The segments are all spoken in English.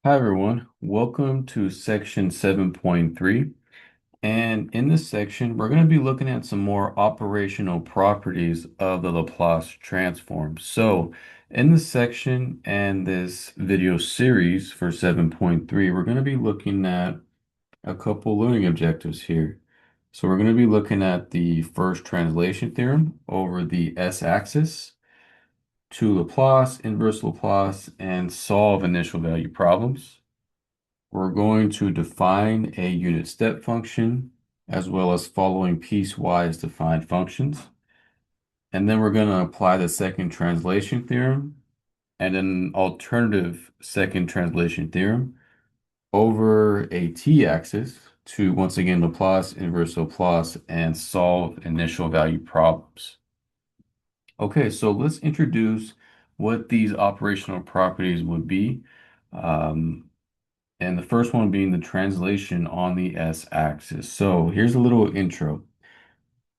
Hi everyone, welcome to section 7.3. And in this section, we're going to be looking at some more operational properties of the Laplace transform. So in this section and this video series for 7.3, we're going to be looking at a couple learning objectives here. So we're going to be looking at the first translation theorem over the s-axis, to Laplace, inverse Laplace, and solve initial value problems. We're going to define a unit step function as well as following piecewise defined functions. And then we're going to apply the second translation theorem and an alternative second translation theorem over a t-axis to once again Laplace, inverse Laplace, and solve initial value problems. Okay, so let's introduce what these operational properties would be. Um, And the first one being the translation on the s-axis. So here's a little intro.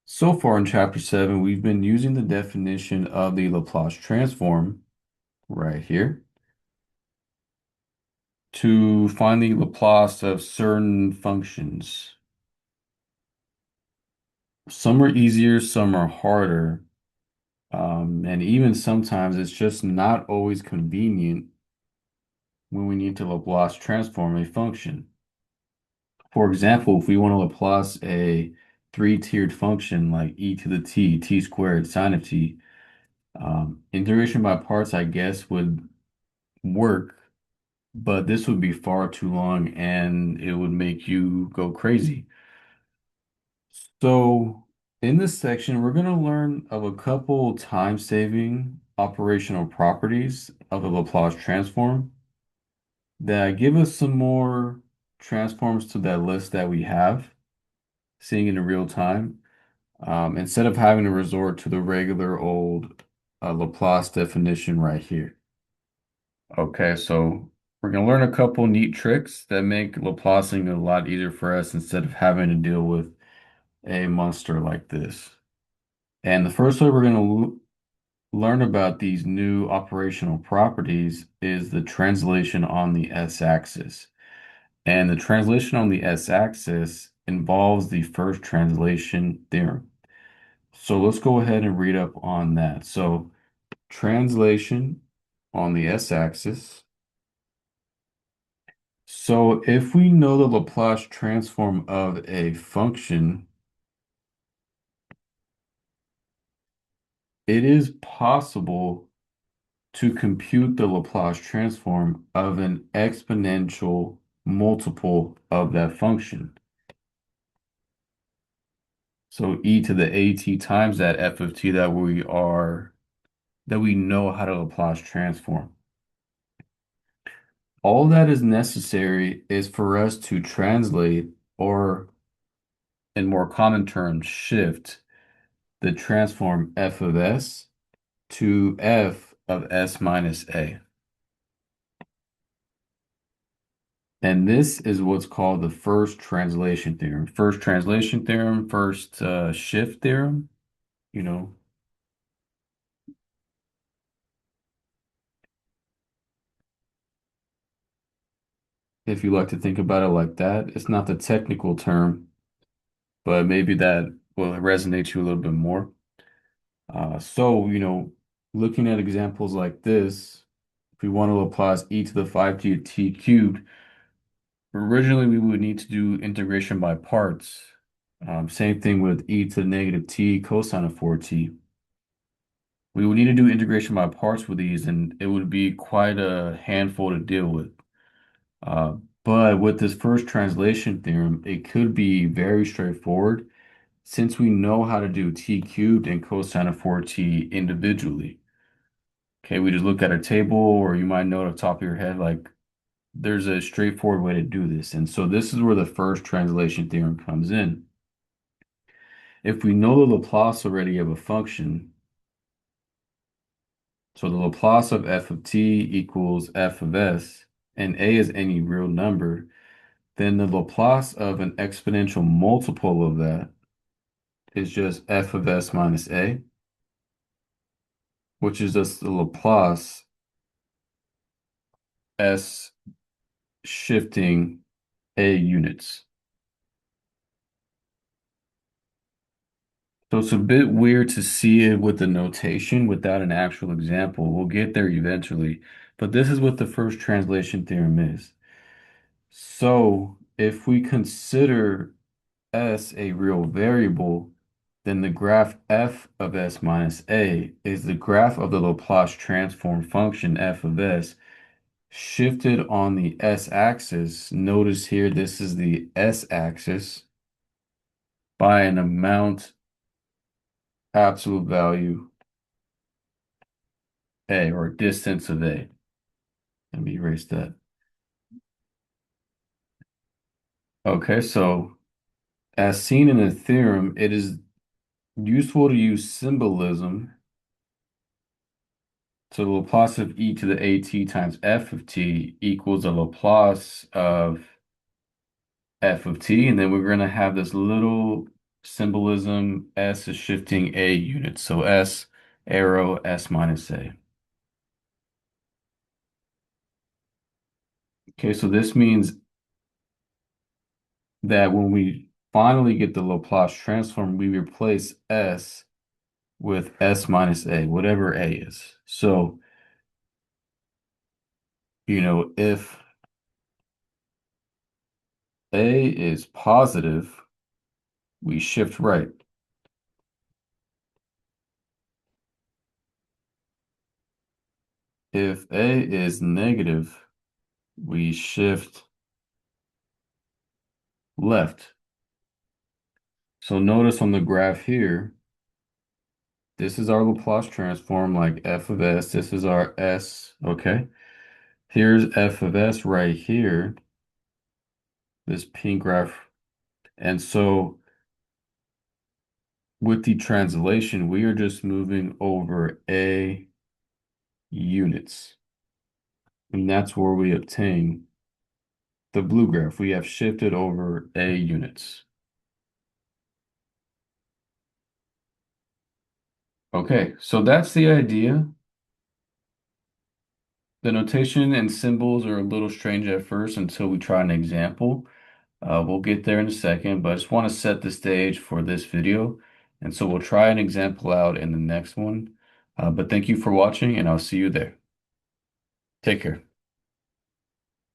So far in chapter 7, we've been using the definition of the Laplace transform right here to find the Laplace of certain functions. Some are easier, some are harder, and even sometimes it's just not always convenient when we need to Laplace transform a function. For example, if we want to Laplace a three-tiered function like e to the t, t squared, sine of t, integration by parts, I guess, would work, but this would be far too long and it would make you go crazy. So in this section, we're going to learn of a couple time-saving operational properties of the Laplace transform that give us some more transforms to that list that we have, seeing it in real time. Instead of having to resort to the regular old Laplace definition right here. Okay, so we're going to learn a couple neat tricks that make Laplacing a lot easier for us instead of having to deal with a monster like this. And the first way we're going to learn about these new operational properties is the translation on the s-axis. And the translation on the s-axis involves the first translation theorem. So let's go ahead and read up on that. So translation on the s-axis. So if we know the Laplace transform of a function, it is possible to compute the Laplace transform of an exponential multiple of that function. So e to the at times that f of t that we know how to Laplace transform. All that is necessary is for us to translate, or in more common terms, shift the transform f of s to f of s minus a. And this is what's called the first translation theorem. First translation theorem, first shift theorem, you know, if you like to think about it like that. It's not the technical term, but maybe that will resonate you a little bit more. Looking at examples like this, if we want to Laplace e to the 5t t cubed, originally we would need to do integration by parts. Same thing with e to the negative t cosine of 4t. We would need to do integration by parts with these, and it would be quite a handful to deal with. Uh, but with this first translation theorem, it could be very straightforward since we know how to do t cubed and cosine of 4t individually. Okay, we just look at a table, or you might know at the top of your head, like there's a straightforward way to do this. And so this is where the first translation theorem comes in. If we know the Laplace already of a function, so the Laplace of f of t equals f of s, and a is any real number, then the Laplace of an exponential multiple of that is just f of s minus a, which is just the Laplace s shifting A units. So it's a bit weird to see it with the notation without an actual example. We'll get there eventually, but this is what the first translation theorem is. So if we consider S a real variable, then the graph f of s minus a is the graph of the Laplace transform function f of s shifted on the s-axis. Notice here this is the s-axis by an amount absolute value a, or distance of a. Let me erase that. Okay, so as seen in the theorem, it is useful to use symbolism. So the Laplace of e to the at times f of t equals the Laplace of f of t. And then we're going to have this little symbolism. S is shifting a units. So s arrow s minus a. Okay, so this means that when we finally get the Laplace transform, we replace s with s minus a, whatever a is. So, if a is positive, we shift right. If a is negative, we shift left. So notice on the graph here, this is our Laplace transform, like f of s. This is our s, okay? Here's f of s right here, this pink graph. And so with the translation, we are just moving over a units. And that's where we obtain the blue graph. We have shifted over a units. Okay, so that's the idea. The notation and symbols are a little strange at first until we try an example. We'll get there in a second, but I just want to set the stage for this video. And so we'll try an example out in the next one. But thank you for watching, and I'll see you there. Take care.